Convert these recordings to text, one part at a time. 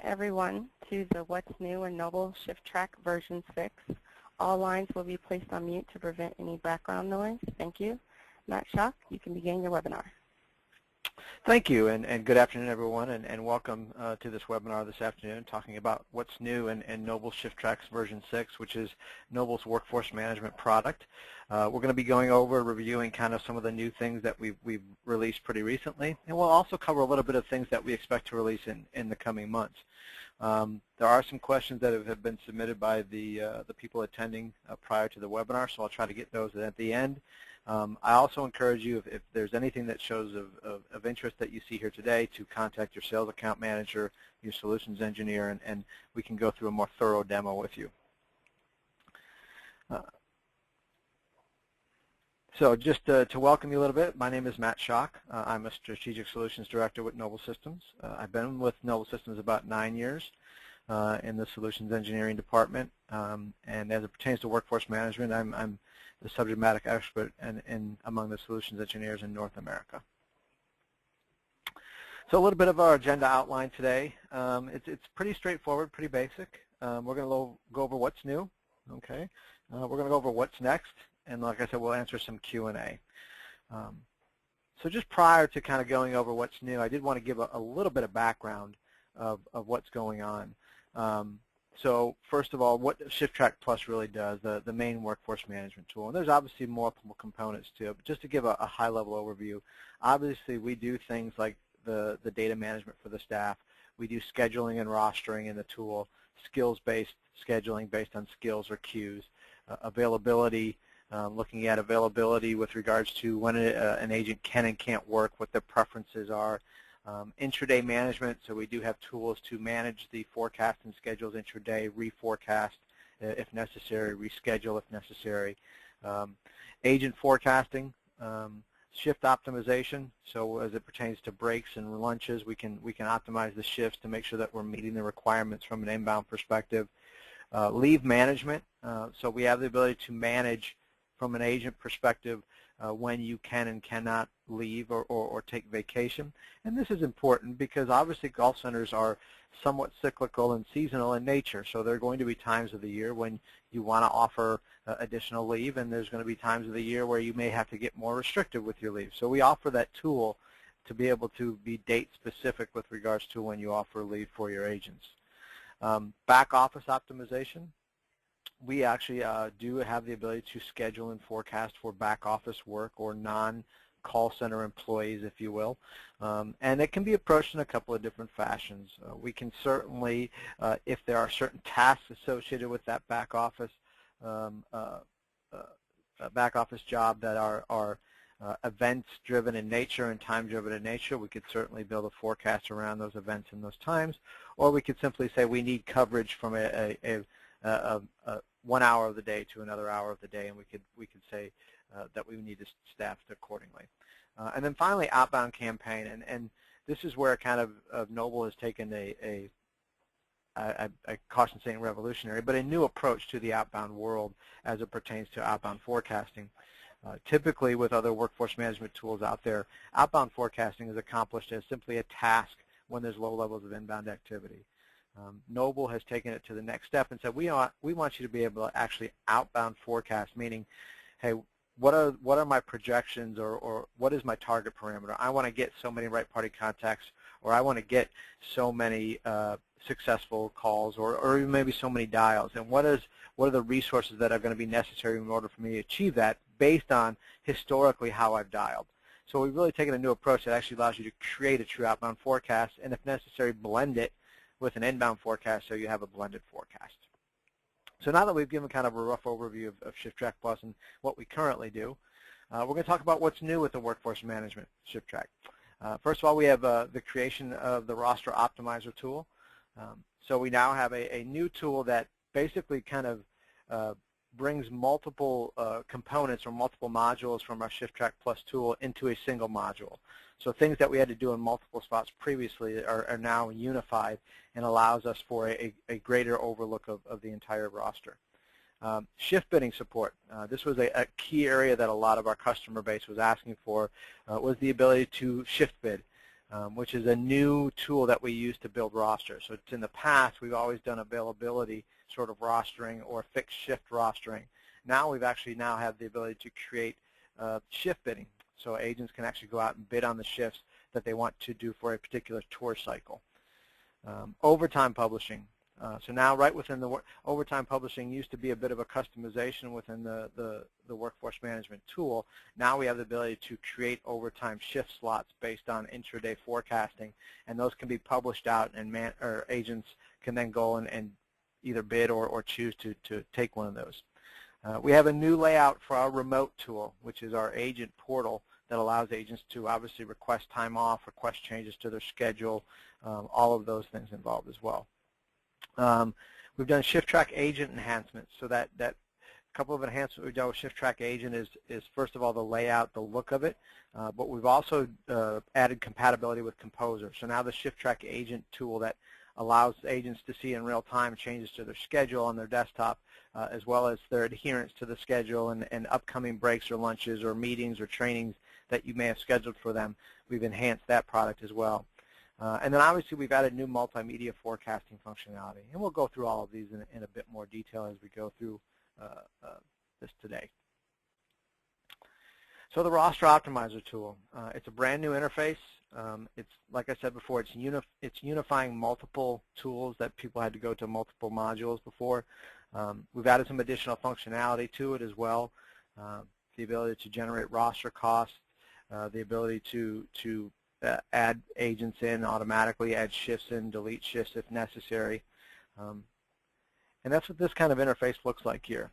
everyone to the What's New in Noble ShiftTrack version 6. All lines will be placed on mute to prevent any background noise. Thank you. Matt Schock, you can begin your webinar. Thank you, and good afternoon, everyone, and welcome to this webinar this afternoon talking about what's new in Noble ShiftTrack's version 6, which is Noble's workforce management product. We're going to be going over, reviewing kind of some of the new things that we've released pretty recently, and we'll also cover a little bit of things that we expect to release in the coming months. There are some questions that have been submitted by the people attending prior to the webinar, so I'll try to get those at the end. I also encourage you, if there's anything that shows of interest that you see here today, to contact your sales account manager, your solutions engineer, and we can go through a more thorough demo with you. So just to welcome you a little bit, my name is Matt Schock. I'm a Strategic Solutions Director with Noble Systems. I've been with Noble Systems about 9 years in the Solutions Engineering Department, and as it pertains to workforce management, I'm the subject matter expert among the solutions engineers in North America. So a little bit of our agenda outline today. It's pretty straightforward, pretty basic. We're going to go over what's new. Okay. We're going to go over what's next, and like I said, we'll answer some Q&A. So just prior to kind of going over what's new, I did want to give a little bit of background of what's going on. So first of all, what ShiftTrack Plus really does, the main workforce management tool, and there's obviously multiple components to it, but just to give a high-level overview, obviously we do things like the data management for the staff. We do scheduling and rostering in the tool, skills-based scheduling based on skills or queues, availability, looking at availability with regards to when an agent can and can't work, what their preferences are. Intraday management, so we do have tools to manage the forecast and schedules intraday, reforecast if necessary, reschedule if necessary. Agent forecasting, shift optimization, so as it pertains to breaks and lunches, we can optimize the shifts to make sure that we're meeting the requirements from an inbound perspective. Leave management, so we have the ability to manage from an agent perspective when you can and cannot leave or take vacation. And this is important because obviously call centers are somewhat cyclical and seasonal in nature, so there are going to be times of the year when you want to offer additional leave, and there's going to be times of the year where you may have to get more restrictive with your leave. So we offer that tool to be able to be date specific with regards to when you offer leave for your agents. Back office optimization. We actually do have the ability to schedule and forecast for back office work or non-call center employees, if you will. And it can be approached in a couple of different fashions. We can certainly, if there are certain tasks associated with that back office job that are events-driven in nature and time-driven in nature, we could certainly build a forecast around those events and those times. Or we could simply say we need coverage from a 1 hour of the day to another hour of the day, and we could say that we need to staff it accordingly. And then finally, outbound campaign, and this is where kind of Noble has taken I caution saying revolutionary, but a new approach to the outbound world as it pertains to outbound forecasting. Typically, with other workforce management tools out there, outbound forecasting is accomplished as simply a task when there's low levels of inbound activity. Noble has taken it to the next step and said, we want you to be able to actually outbound forecast, meaning, hey, what are my projections, or what is my target parameter? I want to get so many right party contacts, or I want to get so many successful calls, or even maybe so many dials, and what are the resources that are going to be necessary in order for me to achieve that based on historically how I've dialed. So we've really taken a new approach that actually allows you to create a true outbound forecast, and if necessary, blend it with an inbound forecast so you have a blended forecast. So now that we've given kind of a rough overview of ShiftTrack Plus and what we currently do, we're going to talk about what's new with the workforce management ShiftTrack. First of all, we have the creation of the roster optimizer tool. So we now have a new tool that basically kind of brings multiple components or multiple modules from our ShiftTrack Plus tool into a single module. So things that we had to do in multiple spots previously are now unified and allows us for a greater overlook of the entire roster. Shift bidding support. This was a key area that a lot of our customer base was asking for, was the ability to shift bid. which is a new tool that we use to build rosters. So it's in the past, we've always done availability sort of rostering or fixed shift rostering. Now we've actually have the ability to create shift bidding. So agents can actually go out and bid on the shifts that they want to do for a particular tour cycle. Overtime publishing. So now right within the overtime publishing used to be a bit of a customization within the workforce management tool. Now we have the ability to create overtime shift slots based on intraday forecasting, and those can be published out, and agents can then go and either bid or choose to take one of those. We have a new layout for our remote tool, which is our agent portal that allows agents to obviously request time off, request changes to their schedule, all of those things involved as well. We've done ShiftTrack agent enhancements. So that couple of enhancements we've done with ShiftTrack agent is first of all the layout, the look of it, but we've also added compatibility with Composer. So now the ShiftTrack agent tool that allows agents to see in real time changes to their schedule on their desktop, as well as their adherence to the schedule and upcoming breaks or lunches or meetings or trainings that you may have scheduled for them. We've enhanced that product as well. And then obviously we've added new multimedia forecasting functionality, and we'll go through all of these in a bit more detail as we go through this today. So the Roster Optimizer tool, it's a brand new interface. It's, like I said before, it's unifying multiple tools that people had to go to multiple modules before. We've added some additional functionality to it as well, the ability to generate roster costs, the ability to add agents in automatically, add shifts in, delete shifts if necessary. And that's what this kind of interface looks like here.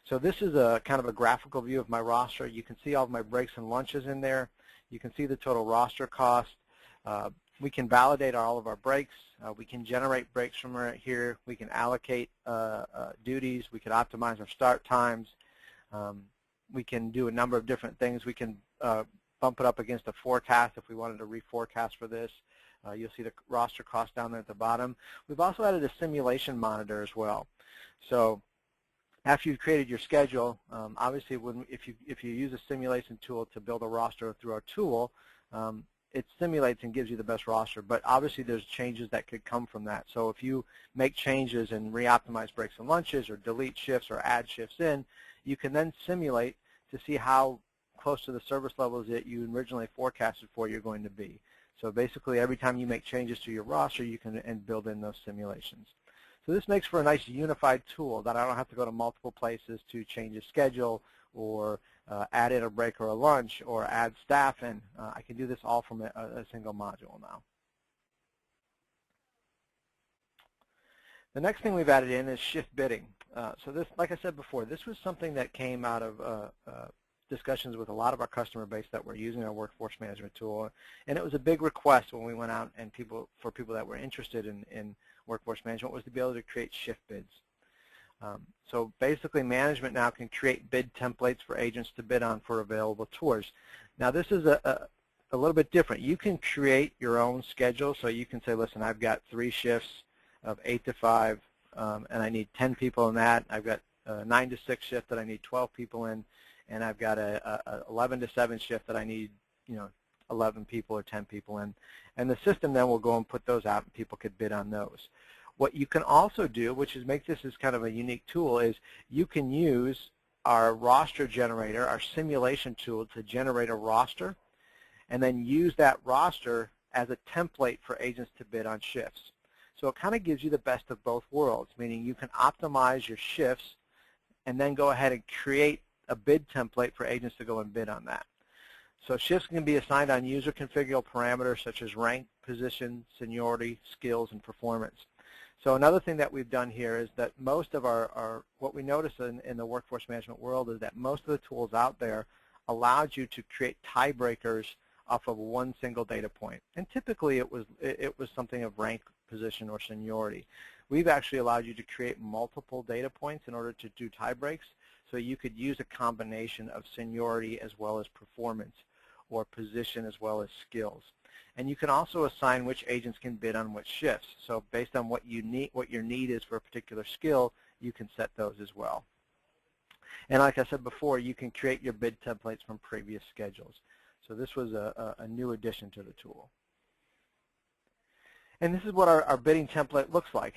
So this is a kind of a graphical view of my roster. You can see all of my breaks and lunches in there. You can see the total roster cost. We can validate all of our breaks. We can generate breaks from right here. We can allocate duties. We can optimize our start times. We can do a number of different things. We can bump it up against a forecast if we wanted to reforecast for this. You'll see the roster cost down there at the bottom. We've also added a simulation monitor as well. So after you've created your schedule, obviously if you use a simulation tool to build a roster through our tool, it simulates and gives you the best roster, but obviously there's changes that could come from that. So if you make changes and re-optimize breaks and lunches or delete shifts or add shifts in, you can then simulate to see how close to the service levels that you originally forecasted for you're going to be. So basically every time you make changes to your roster, you can build in those simulations. So this makes for a nice unified tool that I don't have to go to multiple places to change a schedule or add in a break or a lunch or add staff in. I can do this all from a single module now. The next thing we've added in is shift bidding. So this, like I said before, this was something that came out of discussions with a lot of our customer base that were using our workforce management tool, and it was a big request when we went out and for people that were interested in workforce management was to be able to create shift bids. So basically management now can create bid templates for agents to bid on for available tours. Now this is a little bit different. You can create your own schedule, so you can say, listen, I've got 3 shifts of 8 to 5 and I need 10 people in that. I've got a 9 to 6 shift that I need 12 people in, and I've got a 11 to 7 shift that I need 11 people or 10 people in. And the system then will go and put those out and people could bid on those. What you can also do, which is make this as kind of a unique tool, is you can use our roster generator, our simulation tool, to generate a roster and then use that roster as a template for agents to bid on shifts. So it kind of gives you the best of both worlds, meaning you can optimize your shifts and then go ahead and create a bid template for agents to go and bid on that. So shifts can be assigned on user configurable parameters such as rank, position, seniority, skills, and performance. So another thing that we've done here is that most of what we notice in the workforce management world is that most of the tools out there allowed you to create tiebreakers off of one single data point. And typically it was something of rank, position, or seniority. We've actually allowed you to create multiple data points in order to do tie breaks, so you could use a combination of seniority as well as performance, or position as well as skills. And you can also assign which agents can bid on which shifts. So based on what your need is for a particular skill, you can set those as well. And like I said before, you can create your bid templates from previous schedules. So this was a new addition to the tool. And this is what our bidding template looks like.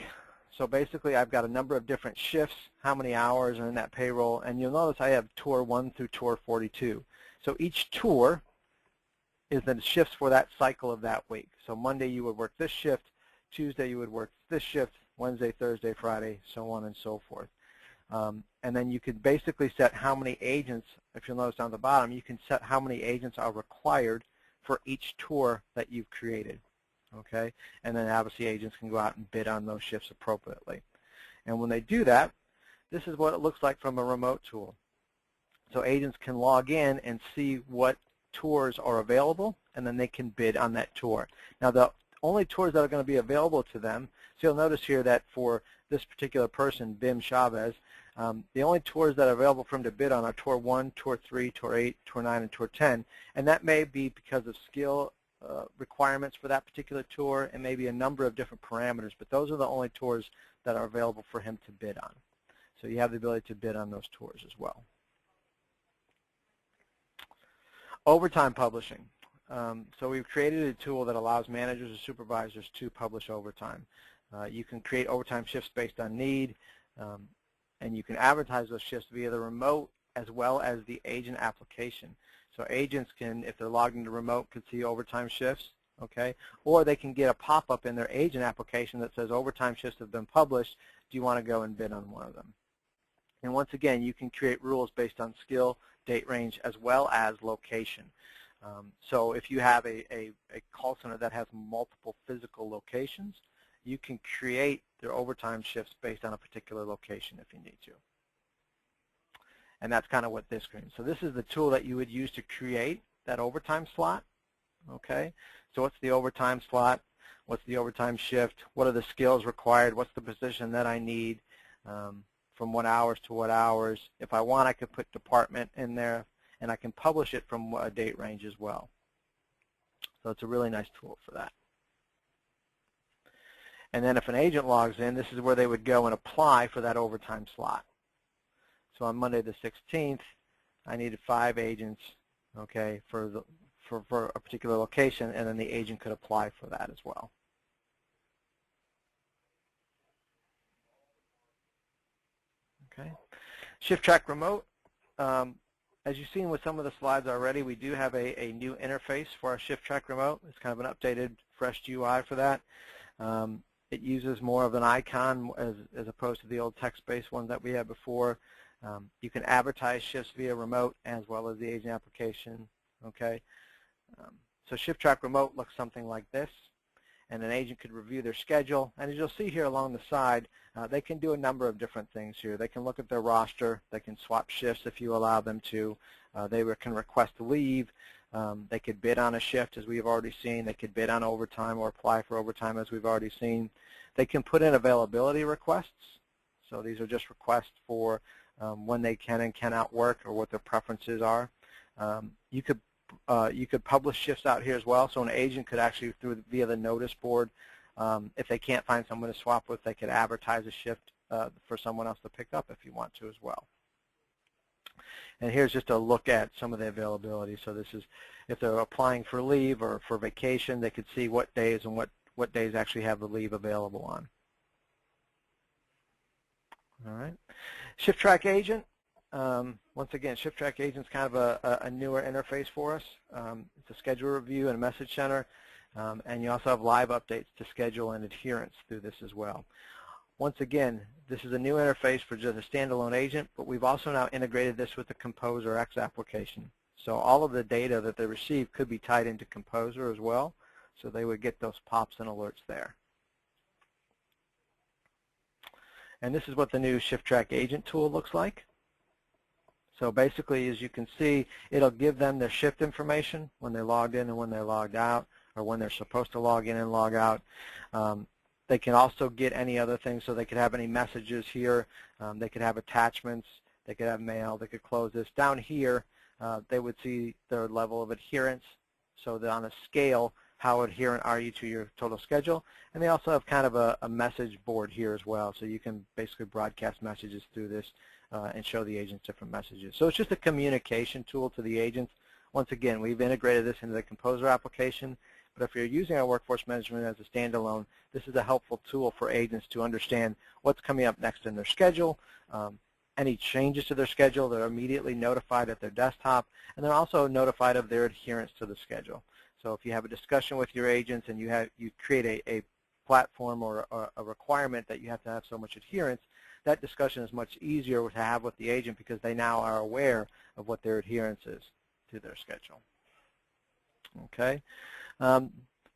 So basically, I've got a number of different shifts, how many hours are in that payroll, and you'll notice I have tour 1 through tour 42. So each tour is the shifts for that cycle of that week. So Monday you would work this shift, Tuesday you would work this shift, Wednesday, Thursday, Friday, so on and so forth. And then you could basically set how many agents, if you'll notice down the bottom, you can set how many agents are required for each tour that you've created. Okay, and then obviously agents can go out and bid on those shifts appropriately. And when they do that, this is what it looks like from a remote tool. So agents can log in and see what tours are available, and then they can bid on that tour. Now the only tours that are going to be available to them, so you'll notice here that for this particular person, Bim Chavez, the only tours that are available for him to bid on are Tour 1, Tour 3, Tour 8, Tour 9, and Tour 10. And that may be because of skill requirements for that particular tour, and maybe a number of different parameters, but those are the only tours that are available for him to bid on. So you have the ability to bid on those tours as well. Overtime publishing. So we've created a tool that allows managers or supervisors to publish overtime. You can create overtime shifts based on need, and you can advertise those shifts via the remote as well as the agent application. So agents can, if they're logged into remote, could see overtime shifts, okay? Or they can get a pop-up in their agent application that says overtime shifts have been published. Do you want to go and bid on one of them? And once again, you can create rules based on skill, date range, as well as location. So if you have a call center that has multiple physical locations, you can create their overtime shifts based on a particular location if you need to. And that's kind of what this screen. So this is the tool that you would use to create that overtime slot. Okay. So what's the overtime slot? What's the overtime shift? What are the skills required? What's the position that I need? From what hours to what hours? If I want, I could put department in there, and I can publish it from a date range as well. So it's a really nice tool for that. And then if an agent logs in, this is where they would go and apply for that overtime slot. So on Monday the 16th, I needed 5 agents, okay, for a particular location, and then the agent could apply for that as well. Okay. ShiftTrack Remote. As you've seen with some of the slides already, we do have a new interface for our ShiftTrack Remote. It's kind of an updated, fresh UI for that. It uses more of an icon as opposed to the old text-based one that we had before. You can advertise shifts via remote as well as the agent application. Okay. So ShiftTrack Remote looks something like this, and an agent could review their schedule. And as you'll see here along the side, they can do a number of different things here. They can look at their roster. They can swap shifts if you allow them to. They can request leave. They could bid on a shift, as we've already seen. They could bid on overtime or apply for overtime, as we've already seen. They can put in availability requests. So these are just requests for when they can and cannot work, or what their preferences are. You could publish shifts out here as well. So an agent could actually, via the notice board, if they can't find someone to swap with, they could advertise a shift for someone else to pick up if you want to as well. And here's just a look at some of the availability. So this is if they're applying for leave or for vacation, they could see what days and what days actually have the leave available on. All right. ShiftTrack Agent. Once again, ShiftTrack Agent is kind of a newer interface for us. It's a schedule review and a message center. And you also have live updates to schedule and adherence through this as well. Once again, this is a new interface for just a standalone agent, but we've also now integrated this with the Composer X application. So all of the data that they receive could be tied into Composer as well, so they would get those pops and alerts there. And this is what the new ShiftTrack Agent tool looks like. So basically, as you can see, it'll give them their shift information when they logged in and when they logged out, or when they're supposed to log in and log out. They can also get any other things, so they could have any messages here. They could have attachments. They could have mail. They could close this. Down here, they would see their level of adherence, so that on a scale, how adherent are you to your total schedule. And they also have kind of a message board here as well, so you can basically broadcast messages through this and show the agents different messages. So it's just a communication tool to the agents. Once again, we've integrated this into the Composer application, But if you're using our workforce management as a standalone, this is a helpful tool for agents to understand what's coming up next in their schedule, any changes to their schedule. They're immediately notified at their desktop, and they're also notified of their adherence to the schedule. So if you have a discussion with your agents and you create a platform or a requirement that you have to have so much adherence, that discussion is much easier to have with the agent because they now are aware of what their adherence is to their schedule. Okay.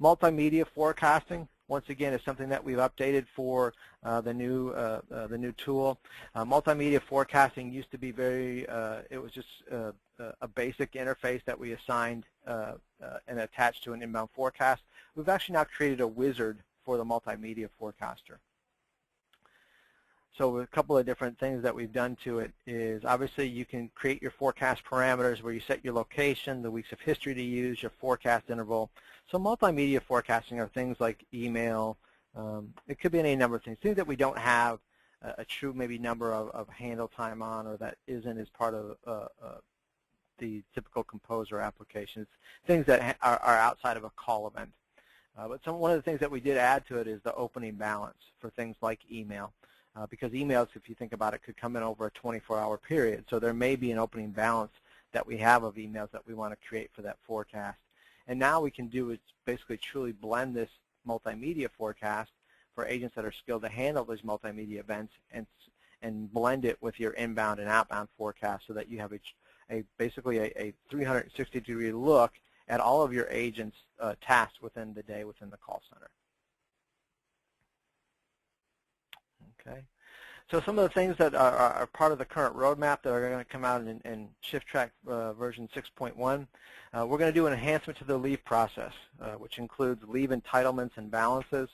Multimedia forecasting, once again, is something that we've updated for the new tool. Multimedia forecasting used to be it was just a basic interface that we assigned and attached to an inbound forecast. We've actually now created a wizard for the multimedia forecaster. So a couple of different things that we've done to it is, obviously, you can create your forecast parameters where you set your location, the weeks of history to use, your forecast interval. So multimedia forecasting are things like email. It could be any number of things that we don't have a true maybe number of handle time on, or that isn't as part of the typical composer applications, things that are outside of a call event. But one of the things that we did add to it is the opening balance for things like email. Because emails, if you think about it, could come in over a 24-hour period. So there may be an opening balance that we have of emails that we want to create for that forecast. And now we can do is basically truly blend this multimedia forecast for agents that are skilled to handle these multimedia events and blend it with your inbound and outbound forecast so that you have basically a 360-degree look at all of your agents' tasks within the day within the call center. Okay, so some of the things that are part of the current roadmap that are going to come out in ShiftTrack version 6.1, we're going to do an enhancement to the leave process, which includes leave entitlements and balances.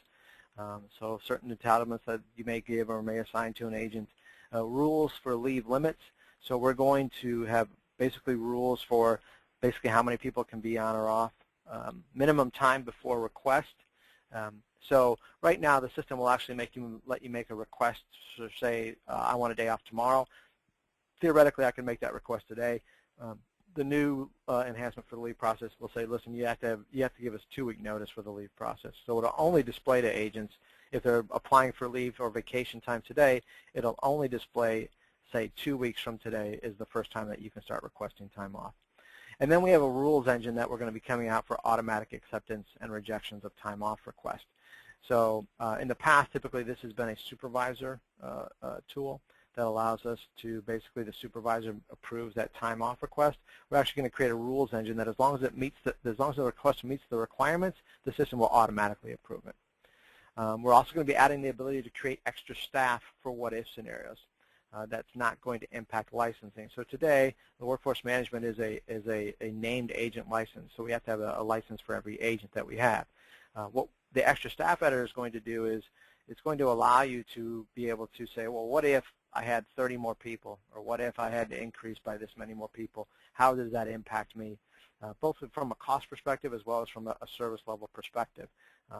So certain entitlements that you may give or may assign to an agent. Rules for leave limits. So we're going to have basically rules for basically how many people can be on or off. Minimum time before request. So right now the system will actually let you make a request to say, I want a day off tomorrow. Theoretically, I can make that request today. The new enhancement for the leave process will say, listen, you have to give us 2-week notice for the leave process. So it'll only display to agents if they're applying for leave or vacation time today. It'll only display, say, 2 weeks from today is the first time that you can start requesting time off. And then we have a rules engine that we're going to be coming out for automatic acceptance and rejections of time off requests. So in the past, typically this has been a supervisor tool that allows us to basically the supervisor approves that time off request. We're actually going to create a rules engine that as long as the request meets the requirements, the system will automatically approve it. We're also going to be adding the ability to create extra staff for what-if scenarios. That's not going to impact licensing. So today, the workforce management is a named agent license. So we have to have a license for every agent that we have. What the extra staff editor is going to do is it's going to allow you to be able to say, well, what if I had 30 more people, or what if I had to increase by this many more people? How does that impact me, both from a cost perspective as well as from a service level perspective?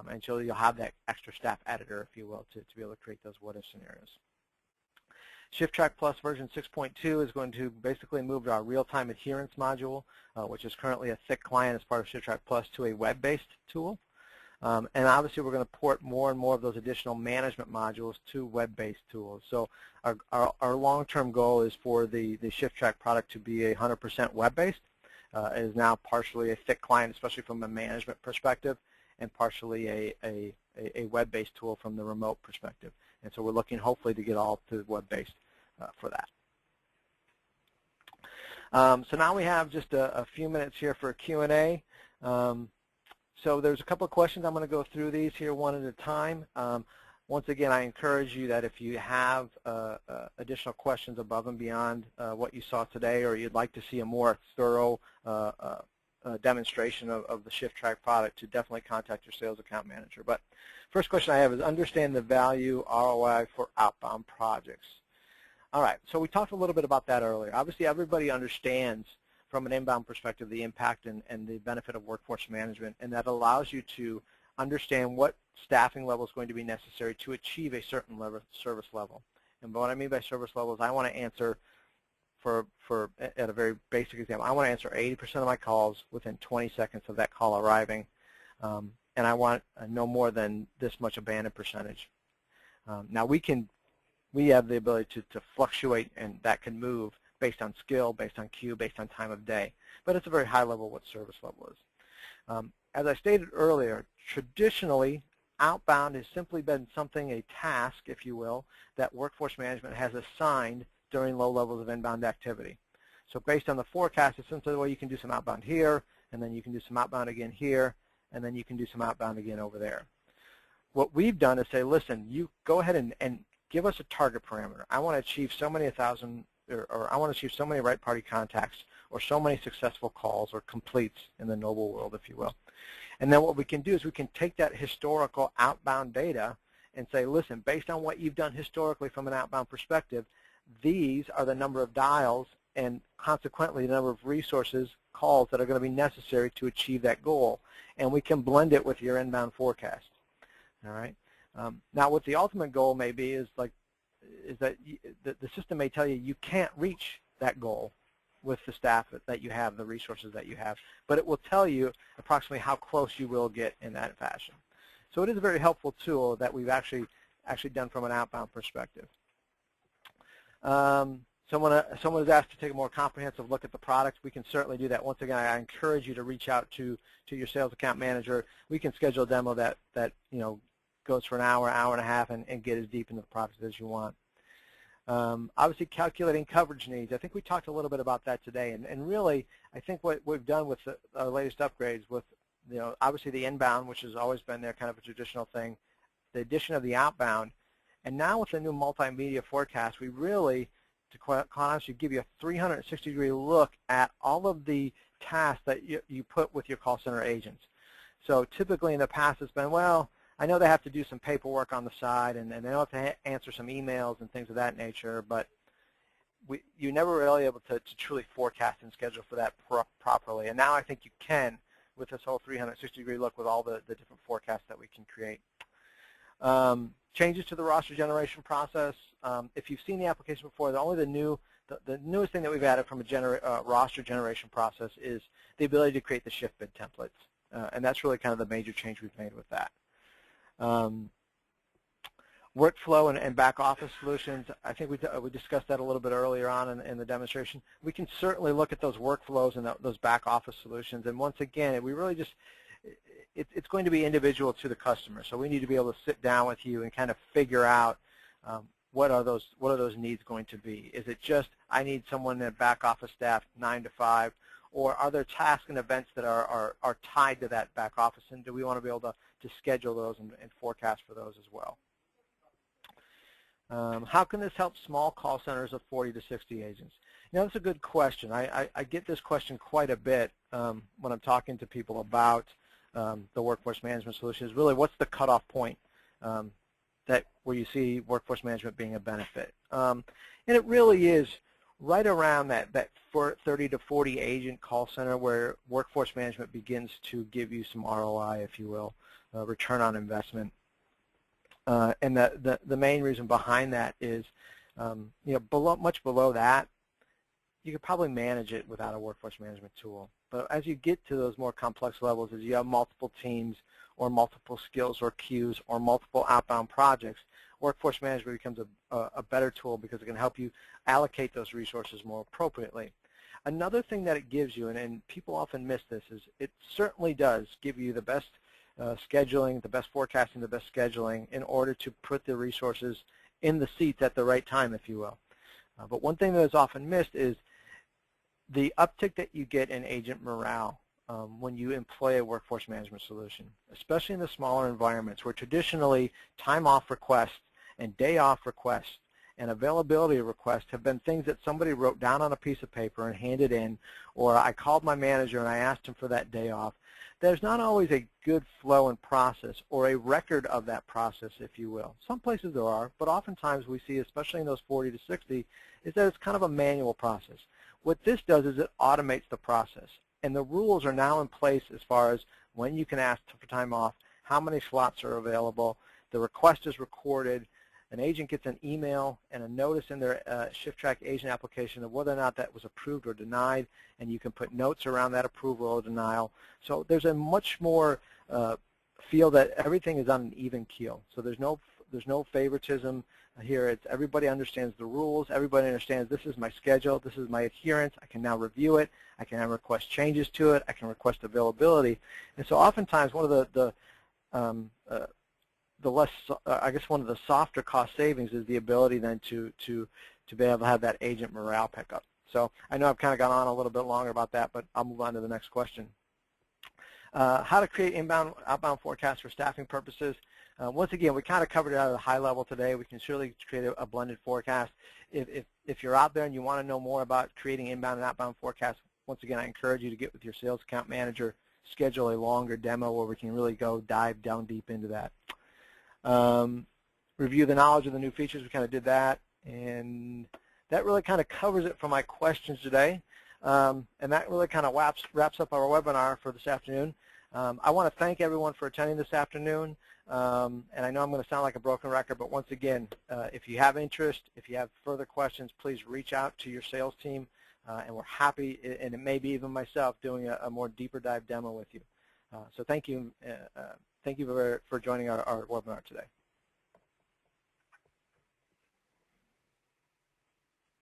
And so you'll have that extra staff editor, if you will, to be able to create those what-if scenarios. ShiftTrack Plus version 6.2 is going to basically move our real-time adherence module, which is currently a thick client as part of ShiftTrack Plus, to a web-based tool. And obviously we're going to port more and more of those additional management modules to web-based tools. So our long-term goal is for the ShiftTrack product to be 100% web-based. It is now partially a thick client, especially from a management perspective, and partially a web-based tool from the remote perspective. And so we're looking hopefully to get all to web-based for that. So now we have just a few minutes here for a Q&A. So there's a couple of questions. I'm going to go through these here one at a time. Once again, I encourage you that if you have additional questions above and beyond what you saw today, or you'd like to see a more thorough demonstration of the ShiftTrack product, to definitely contact your sales account manager. But first question I have is understand the value ROI for outbound projects. All right, so we talked a little bit about that earlier. Obviously, everybody understands from an inbound perspective the impact and the benefit of workforce management, and that allows you to understand what staffing level is going to be necessary to achieve a certain service level. And what I mean by service level is I want to answer, at a very basic example, I want to answer 80% of my calls within 20 seconds of that call arriving. and I want no more than this much abandoned percentage. Now we have the ability to fluctuate, and that can move based on skill, based on queue, based on time of day. But it's a very high level what service level is. As I stated earlier, traditionally, outbound has simply been something, a task, if you will, that workforce management has assigned during low levels of inbound activity. So based on the forecast, it's simply, well, you can do some outbound here, and then you can do some outbound again here, and then you can do some outbound again over there. What we've done is say, listen, you go ahead and give us a target parameter. I want to achieve so many 1,000, or I want to achieve so many right party contacts, or so many successful calls or completes in the noble world, if you will. And then what we can do is we can take that historical outbound data and say, listen, based on what you've done historically from an outbound perspective, these are the number of dials and consequently the number of resources, calls that are going to be necessary to achieve that goal. And we can blend it with your inbound forecast. All right. Now, what the ultimate goal may be is that the system may tell you you can't reach that goal with the staff that you have, the resources that you have, but it will tell you approximately how close you will get in that fashion. So it is a very helpful tool that we've actually done from an outbound perspective. Someone has asked to take a more comprehensive look at the products. We can certainly do that. Once again, I encourage you to reach out to your sales account manager. We can schedule a demo that goes for an hour, hour and a half, and get as deep into the products as you want. Obviously, calculating coverage needs. I think we talked a little bit about that today, and really, I think what we've done with our latest upgrades, with obviously the inbound, which has always been there, kind of a traditional thing, the addition of the outbound, and now with the new multimedia forecast, we really, to quite honestly, give you a 360-degree look at all of the tasks that you put with your call center agents. So typically in the past, it's been, well, I know they have to do some paperwork on the side, and they have to answer some emails and things of that nature, but you're never really able to truly forecast and schedule for that properly. And now I think you can with this whole 360-degree look with all the different forecasts that we can create. Changes to the roster generation process. If you've seen the application before, the newest thing that we've added from a roster generation process is the ability to create the shift bid templates, and that's really kind of the major change we've made with that. Workflow and back office solutions, I think we discussed that a little bit earlier on in the demonstration. We can certainly look at those workflows and those back office solutions, and once again, we really just, it's going to be individual to the customer, so we need to be able to sit down with you and kind of figure out what are those needs going to be. Is it just, I need someone in the back office staff 9 to 5, or are there tasks and events that are tied to that back office, and do we want to be able to schedule those and forecast for those as well? How can this help small call centers of 40 to 60 agents? That's a good question. I get this question quite a bit when I'm talking to people about the workforce management solutions. Really, what's the cutoff point where you see workforce management being a benefit? And it really is right around that 30 to 40 agent call center where workforce management begins to give you some ROI, if you will, return on investment. And the main reason behind that is, much below that, you could probably manage it without a workforce management tool. But as you get to those more complex levels, as you have multiple teams or multiple skills or queues or multiple outbound projects, workforce management becomes a better tool because it can help you allocate those resources more appropriately. Another thing that it gives you, and people often miss this, is it certainly does give you the best scheduling, the best forecasting, the best scheduling in order to put the resources in the seats at the right time, if you will. But one thing that is often missed is the uptick that you get in agent morale when you employ a workforce management solution, especially in the smaller environments where traditionally time off requests and day off requests and availability requests have been things that somebody wrote down on a piece of paper and handed in, or I called my manager and I asked him for that day off. There's not always a good flow and process or a record of that process, if you will. Some places there are, but oftentimes we see, especially in those 40 to 60, is that it's kind of a manual process. What this does is it automates the process, and the rules are now in place as far as when you can ask for time off, how many slots are available, the request is recorded, an agent gets an email and a notice in their ShiftTrack agent application of whether or not that was approved or denied, and you can put notes around that approval or denial. So there's a much more feel that everything is on an even keel. So there's no favoritism here. It's everybody understands the rules. Everybody understands this is my schedule. This is my adherence. I can now review it. I can now request changes to it. I can request availability. And so oftentimes one of the less, I guess one of the softer cost savings is the ability then to be able to have that agent morale pick up. So I know I've kind of gone on a little bit longer about that, but I'll move on to the next question. How to create inbound, outbound forecasts for staffing purposes. Once again, we kind of covered it at a high level today. We can surely create a blended forecast. If you're out there and you want to know more about creating inbound and outbound forecasts, once again, I encourage you to get with your sales account manager, schedule a longer demo where we can really go dive down deep into that. Review the knowledge of the new features. We kind of did that, and that really kind of covers it for my questions today. And that really kind of wraps up our webinar for this afternoon. I want to thank everyone for attending this afternoon. And I know I'm going to sound like a broken record, but once again, if you have interest, if you have further questions, please reach out to your sales team, and we're happy, and it may be even myself, doing a more deeper dive demo with you. So thank you for joining our webinar today.